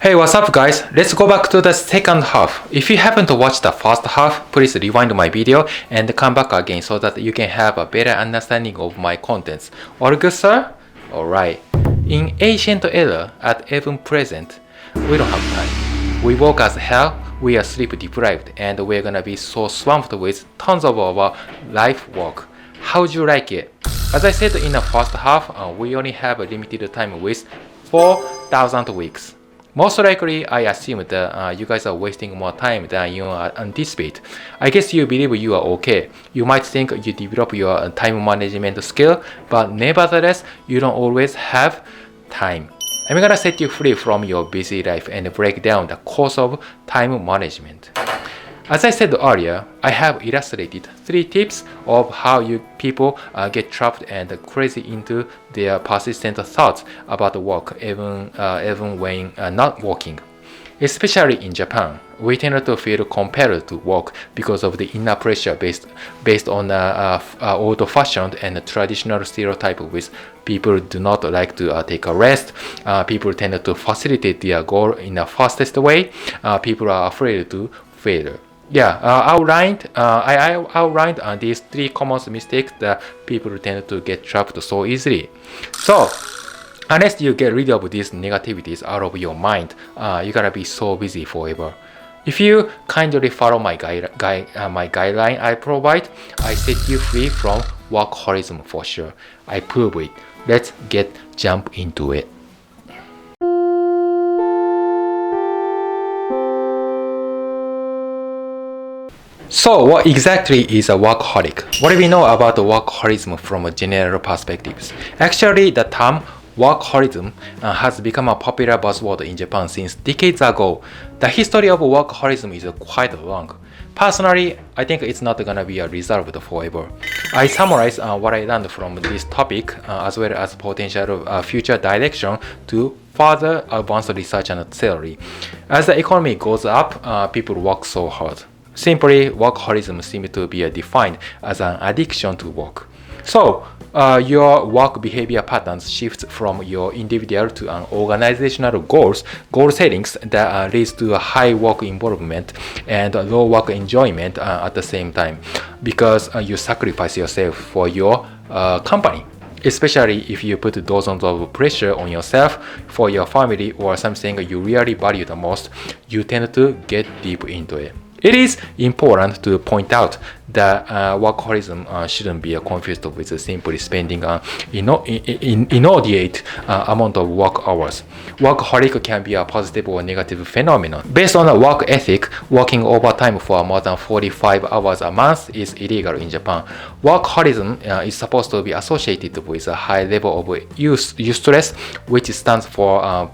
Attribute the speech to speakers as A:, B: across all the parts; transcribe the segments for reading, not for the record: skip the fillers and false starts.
A: Hey, what's up guys? Let's go back to the second half. If you haven't watched the first half, please rewind my video and come back again so that you can have a better understanding of my contents. All good, sir? Alright. In ancient era, at even present, we don't have time. We work as hell, we are sleep deprived, and we're gonna be so swamped with tons of our life work. How'd you like it? As I said in the first half, we only have a limited time with 4,000 weeks. Most likely, I assume that you guys are wasting more time than you anticipate. I guess you believe you are okay. You might think you develop your time management skill, but nevertheless, you don't always have time. I'm gonna set you free from your busy life and break down the course of time management. As I said earlier, I have illustrated 3 tips of how you people get trapped and crazy into their persistent thoughts about work even when not working. Especially in Japan, we tend to feel compelled to work because of the inner pressure based on old-fashioned and traditional stereotype with people do not like to take a rest, people tend to facilitate their goal in the fastest way, people are afraid to fail. Yeah, I outlined these 3 common mistakes that people tend to get trapped so easily. So, unless you get rid of these negativities out of your mind, you're gonna be so busy forever. If you kindly follow my guideline I provide, I set you free from workaholism for sure. I prove it. Let's jump into it. So, what exactly is a workaholic? What do we know about workaholism from a general perspective? Actually, the term workaholism has become a popular buzzword in Japan since decades ago. The history of workaholism is quite long. Personally, I think it's not gonna be resolved forever. I summarize what I learned from this topic as well as potential future direction to further advance research and theory. As the economy goes up, people work so hard. Simply, workaholism seems to be defined as an addiction to work. So, your work behavior patterns shift from your individual to an organizational goal settings that leads to a high work involvement and low work enjoyment at the same time, because you sacrifice yourself for your company. Especially if you put dozens of pressure on yourself for your family or something you really value the most, you tend to get deep into it. It is important to point out that workaholism shouldn't be confused with simply spending an inordinate amount of work hours. Workaholic can be a positive or negative phenomenon. Based on a work ethic, working overtime for more than 45 hours a month is illegal in Japan. Workaholism is supposed to be associated with a high level of eustress, which stands for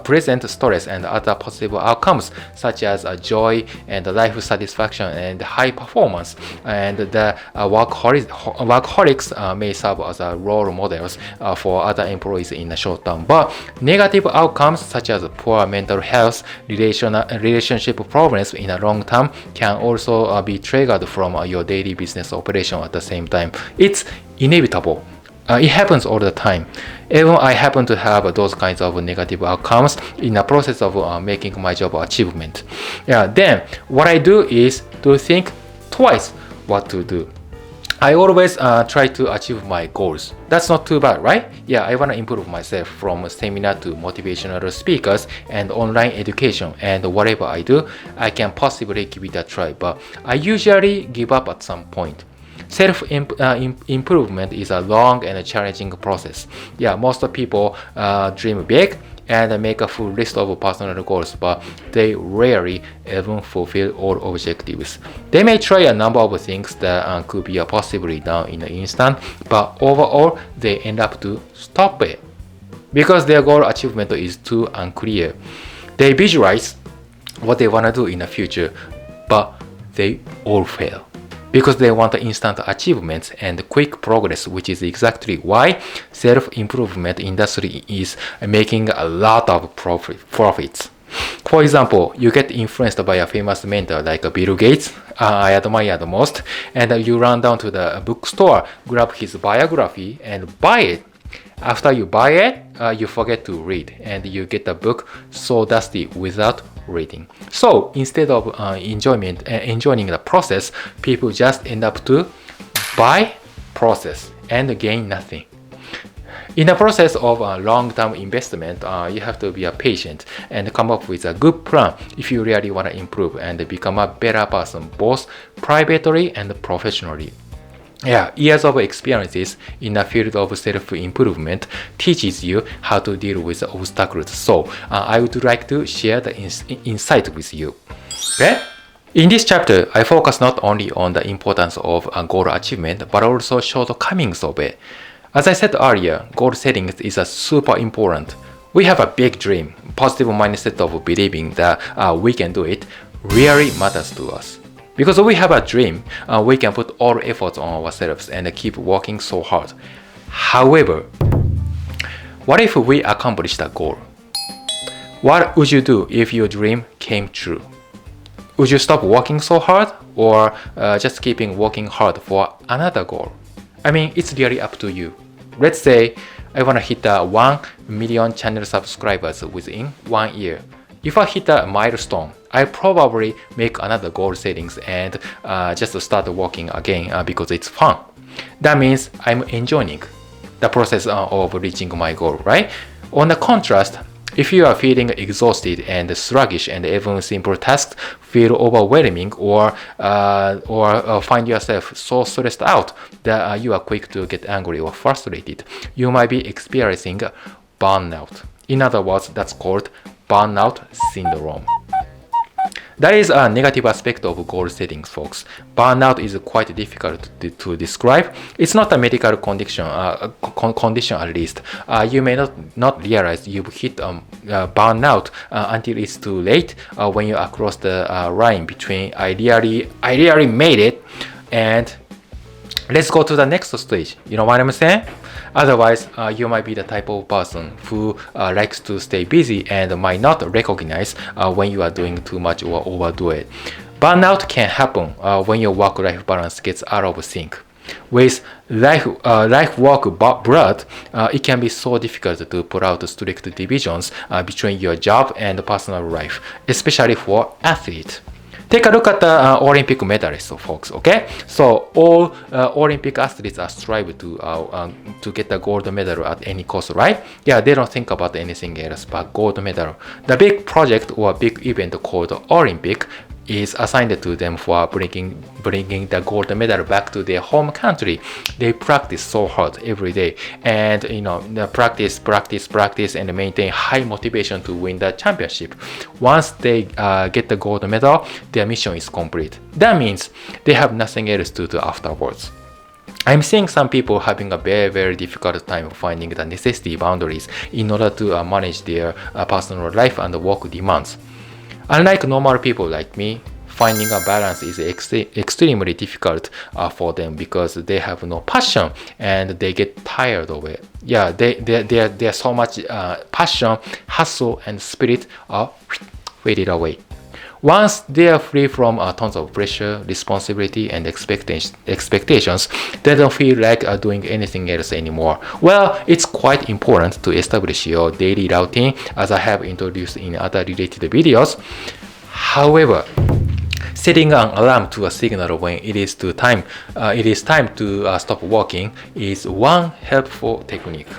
A: present stress and other positive outcomes such as joy and life satisfaction and high performance. And the workaholics may serve as role models for other employees in the short term. But negative outcomes such as poor mental health, relationship problems in the long term can also be triggered from your daily business operation at the same time. It's inevitable. It happens all the time. Even I happen to have those kinds of negative outcomes in the process of making my job achievement. Then what I do is to think twice what to do. I always try to achieve my goals. That's not too bad, right? Yeah, I want to improve myself from seminar to motivational speakers and online education, and whatever I do, I can possibly give it a try, but I usually give up at some point. Self-improvement is a long and challenging process. Yeah, most people dream big and make a full list of personal goals, but they rarely even fulfill all objectives. They may try a number of things that could be possibly done in an instant, but overall they end up to stop it because their goal achievement is too unclear. They visualize what they want to do in the future, but they all fail because they want instant achievements and quick progress, which is exactly why self-improvement industry is making a lot of profits. For example, you get influenced by a famous mentor like Bill Gates, I admire the most, and you run down to the bookstore, grab his biography and buy it. After you buy it, you forget to read and you get the book so dusty without reading. So instead of enjoying the process, people just end up to buy process and gain nothing. In the process of a long-term investment, you have to be patient and come up with a good plan if you really want to improve and become a better person, both privately and professionally. Yeah, years of experiences in the field of self-improvement teaches you how to deal with obstacles. So I would like to share the insight with you. Okay? In this chapter, I focus not only on the importance of goal achievement, but also shortcomings of it. As I said earlier, goal setting is super important. We have a big dream. Positive mindset of believing that we can do it really matters to us. Because we have a dream, we can put all efforts on ourselves and keep working so hard. However, what if we accomplished a goal? What would you do if your dream came true? Would you stop working so hard or just keeping working hard for another goal? I mean, it's really up to you. Let's say I want to hit 1 million channel subscribers within 1 year. If I hit a milestone, I probably make another goal settings and just start working again because it's fun. That means I'm enjoying the process of reaching my goal, right? On the contrast, if you are feeling exhausted and sluggish and even simple tasks feel overwhelming or find yourself so stressed out that you are quick to get angry or frustrated, you might be experiencing burnout. In other words, that's called burnout syndrome. That is a negative aspect of goal settings, folks. Burnout is quite difficult to describe. It's not a medical condition, at least. You may not realize you've hit burnout until it's too late when you are across the line between I really made it and let's go to the next stage. You know what I'm saying? Otherwise, you might be the type of person who likes to stay busy and might not recognize when you are doing too much or overdo it. Burnout can happen when your work-life balance gets out of sync. With life-work blood, it can be so difficult to put out strict divisions between your job and personal life, especially for athletes. Take a look at the Olympic medalists, folks. Okay, so all Olympic athletes are strive to get the gold medal at any cost, right? Yeah, they don't think about anything else but gold medal. The big project or big event called Olympic is assigned to them for bringing the gold medal back to their home country. They practice so hard every day, and practice and maintain high motivation to win the championship. Once they get the gold medal, their mission is complete. That means they have nothing else to do afterwards. I'm seeing some people having a very difficult time finding the necessity boundaries in order to manage their personal life and work demands. Unlike normal people like me, finding a balance is extremely difficult for them because they have no passion and they get tired of it. Yeah, there's so much passion, hustle, and spirit are faded away. Once they are free from tons of pressure, responsibility, and expectations, they don't feel like doing anything else anymore. Well, it's quite important to establish your daily routine, as I have introduced in other related videos. However, setting an alarm to a signal when it is time to stop working is one helpful technique.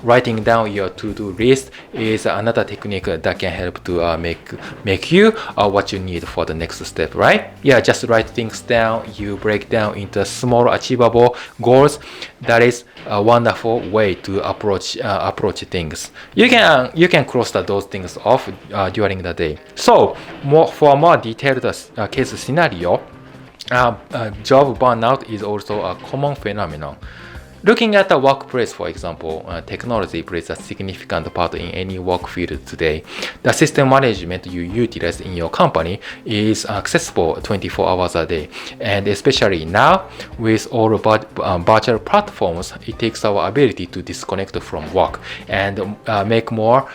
A: Writing down your to-do list is another technique that can help to make you what you need for the next step, right? Yeah, just write things down. You break down into small achievable goals. That is a wonderful way to approach things. You can cross those things off during the day. So for a more detailed case scenario, job burnout is also a common phenomenon. Looking at the workplace, for example, technology plays a significant part in any work field today. The system management you utilize in your company is accessible 24 hours a day. And especially now, with all virtual platforms, it takes our ability to disconnect from work and make more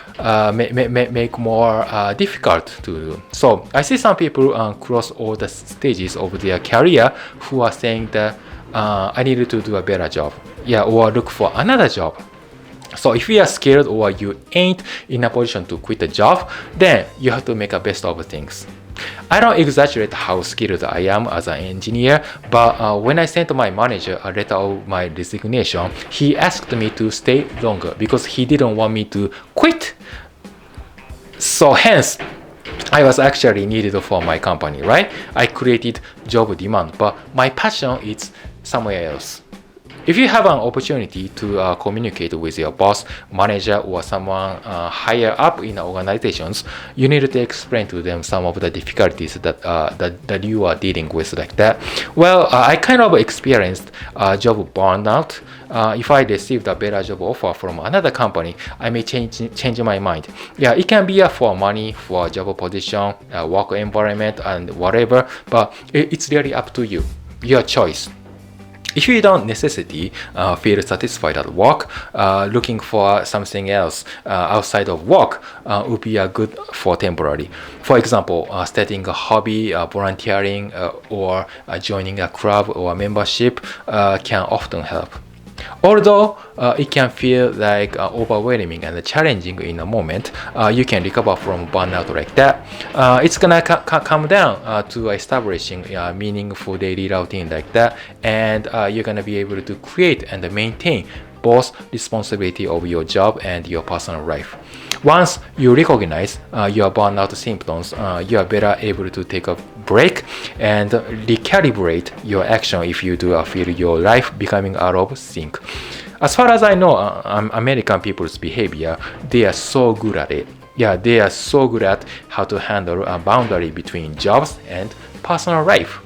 A: difficult to do. So I see some people across all the stages of their career who are saying that I need to do a better job, or look for another job. So if you are scared or you ain't in a position to quit a job, then you have to make a best of things. I don't exaggerate how skilled I am as an engineer, but when I sent my manager a letter of my resignation, he asked me to stay longer because he didn't want me to quit. So hence, I was actually needed for my company, right? I created job demand, but my passion is somewhere else. If you have an opportunity to communicate with your boss, manager, or someone higher up in organizations, you need to explain to them some of the difficulties that you are dealing with like that. Well, I kind of experienced job burnout. If I received a better job offer from another company, I may change my mind. Yeah, it can be for money, for job position, work environment, and whatever, but it's really up to you, your choice. If you don't necessarily feel satisfied at work, looking for something else outside of work would be good for temporary. For example, starting a hobby, volunteering, or joining a club or membership can often help. Although it can feel like overwhelming and challenging in a moment, you can recover from burnout like that. It's gonna come down to establishing a meaningful daily routine like that, and you're gonna be able to create and maintain both responsibility of your job and your personal life. Once you recognize your burnout symptoms, you are better able to take a break and recalibrate your action if you do feel your life becoming out of sync. As far as I know, American people's behavior, they are so good at it. Yeah, they are so good at how to handle a boundary between jobs and personal life.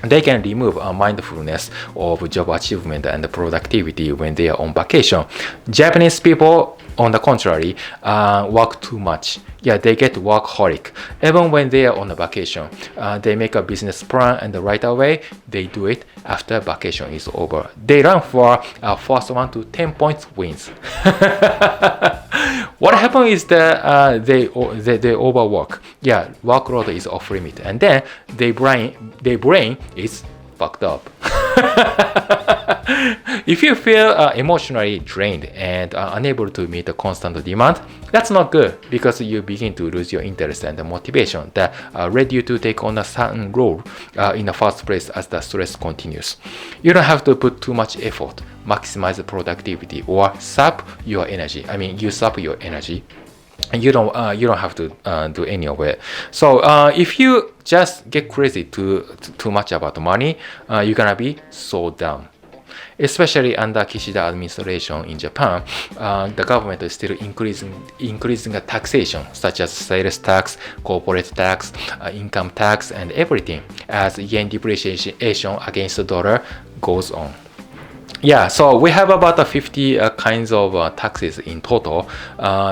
A: They can remove mindfulness of job achievement and productivity when they are on vacation. Japanese people, on the contrary, work too much. Yeah, they get workaholic. Even when they are on a vacation, they make a business plan and right away they do it after vacation is over. They run for first 1 to 10 points wins. What happens is that they overwork. Yeah, workload is off limit, and then their brain is fucked up. If you feel emotionally drained and unable to meet the constant demand, that's not good because you begin to lose your interest and the motivation that led you to take on a certain role in the first place as the stress continues. You don't have to put too much effort, maximize the productivity, or sap your energy. Use up your energy. And you don't have to do any of it. So if you just get crazy too much about money, you're gonna be so down. Especially under Kishida administration in Japan, the government is still increasing the taxation, such as sales tax, corporate tax, income tax, and everything, as yen depreciation against the dollar goes on. Yeah, so we have about 50 kinds of taxes in total.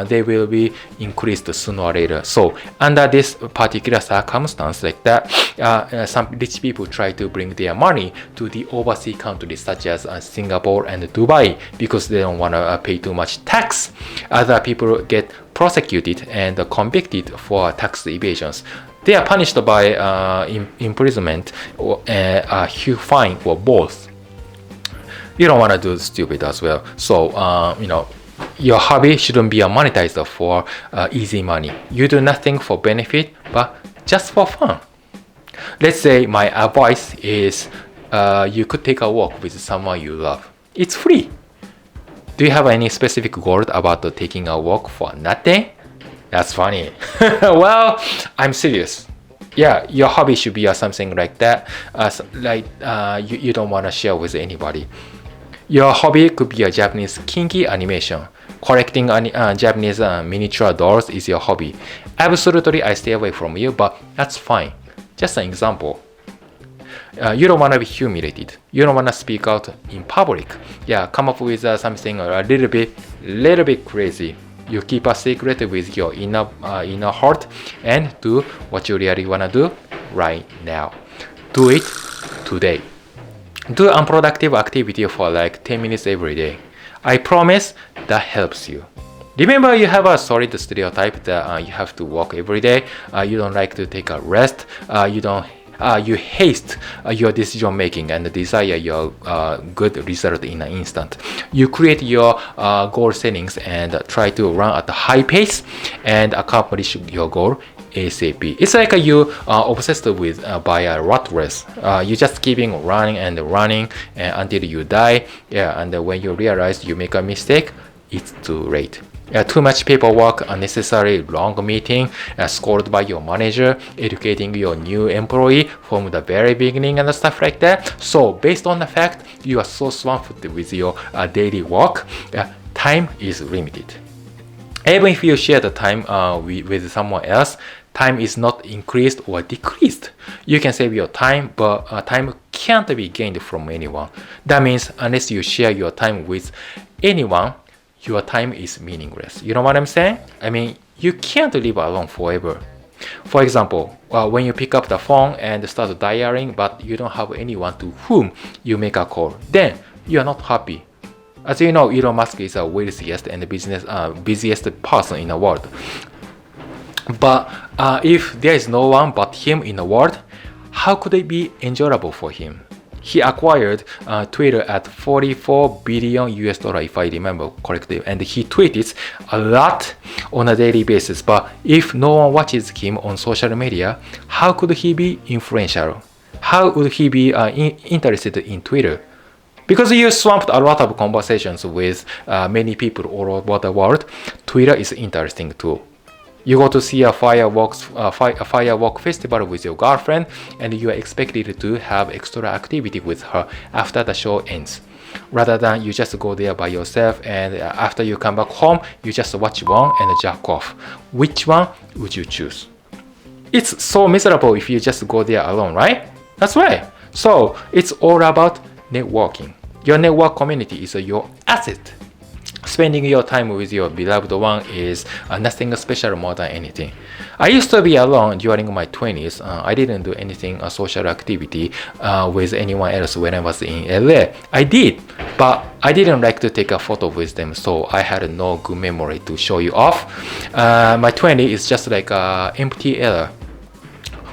A: They will be increased sooner or later. So under this particular circumstance like that, some rich people try to bring their money to the overseas countries such as Singapore and Dubai because they don't want to pay too much tax. Other people get prosecuted and convicted for tax evasions. They are punished by imprisonment or a huge fine or both. You don't want to do stupid as well. So, your hobby shouldn't be monetized for easy money. You do nothing for benefit, but just for fun. Let's say my advice is you could take a walk with someone you love. It's free. Do you have any specific goal about taking a walk for nothing? That's funny. Well, I'm serious. Yeah, your hobby should be something like that. You don't want to share with anybody. Your hobby could be a Japanese kinky animation. Collecting Japanese miniature dolls is your hobby. Absolutely, I stay away from you, but that's fine. Just an example. You don't want to be humiliated. You don't want to speak out in public. Yeah, come up with something a little bit crazy. You keep a secret with your inner heart and do what you really want to do right now. Do it today. Do unproductive activity for like 10 minutes every day. I promise that helps you. Remember, you have a solid stereotype that you have to work every day. You don't like to take a rest. You don't You haste your decision making and desire your good result in an instant. You create your goal settings and try to run at a high pace and accomplish your goal ASAP. It's like you are obsessed with by a rat race. You just keeping running and running until you die. Yeah, and when you realize you make a mistake, it's too late. Too much paperwork, unnecessary long meeting, scored by your manager, educating your new employee from the very beginning and stuff like that. So based on the fact you are so swamped with your daily work, time is limited. Even if you share the time with someone else, time is not increased or decreased. You can save your time, but time can't be gained from anyone. That means unless you share your time with anyone, your time is meaningless. You know what I'm saying? I mean, you can't live alone forever. For example, when you pick up the phone and start dialing, but you don't have anyone to whom you make a call, then you are not happy. As you know, Elon Musk is the wealthiest and busiest person in the world. But if there is no one but him in the world, how could it be enjoyable for him? He acquired Twitter at $44 billion if I remember correctly, and he tweets a lot on a daily basis. But if no one watches him on social media, how could he be influential? How would he be interested in Twitter? Because you swamped a lot of conversations with many people all over the world, Twitter is interesting too. You go to see a firework festival with your girlfriend, and you are expected to have extra activity with her after the show ends. Rather than you just go there by yourself, and after you come back home, you just watch one and jack off. Which one would you choose? It's so miserable if you just go there alone, right? That's right. So it's all about networking. Your network community is your asset. Spending your time with your beloved one is nothing special more than anything. I used to be alone during my 20s. I didn't do anything social activity with anyone else when I was in LA. I did, but I didn't like to take a photo with them, so I had no good memory to show you off. My 20 is just like an empty error.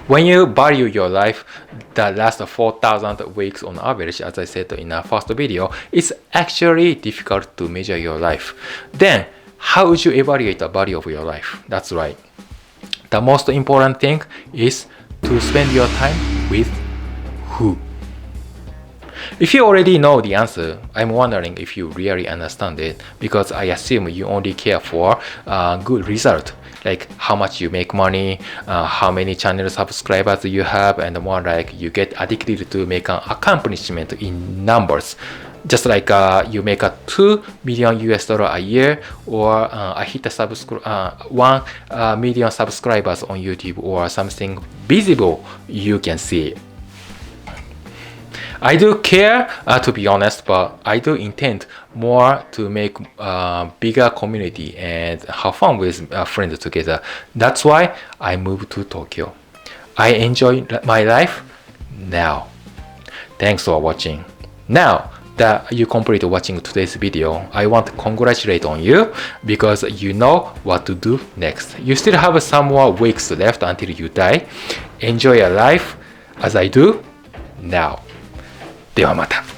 A: When you value your life that lasts 4,000 weeks on average, as I said in our first video, it's actually difficult to measure your life. Then, how would you evaluate the value of your life? That's right. The most important thing is to spend your time with who? If you already know the answer, I'm wondering if you really understand it, because I assume you only care for good result, like how much you make money, how many channel subscribers you have, and more like you get addicted to make an accomplishment in numbers. Just like you make a $2 million a year, or I hit a 1 million subscribers on YouTube, or something visible you can see. I do care, to be honest, but I do intend more to make bigger community and have fun with friends together. That's why I moved to Tokyo. I enjoy my life now. Thanks for watching. Now that you completed watching today's video, I want to congratulate on you, because you know what to do next. You still have some more weeks left until you die. Enjoy your life as I do now. ではまた。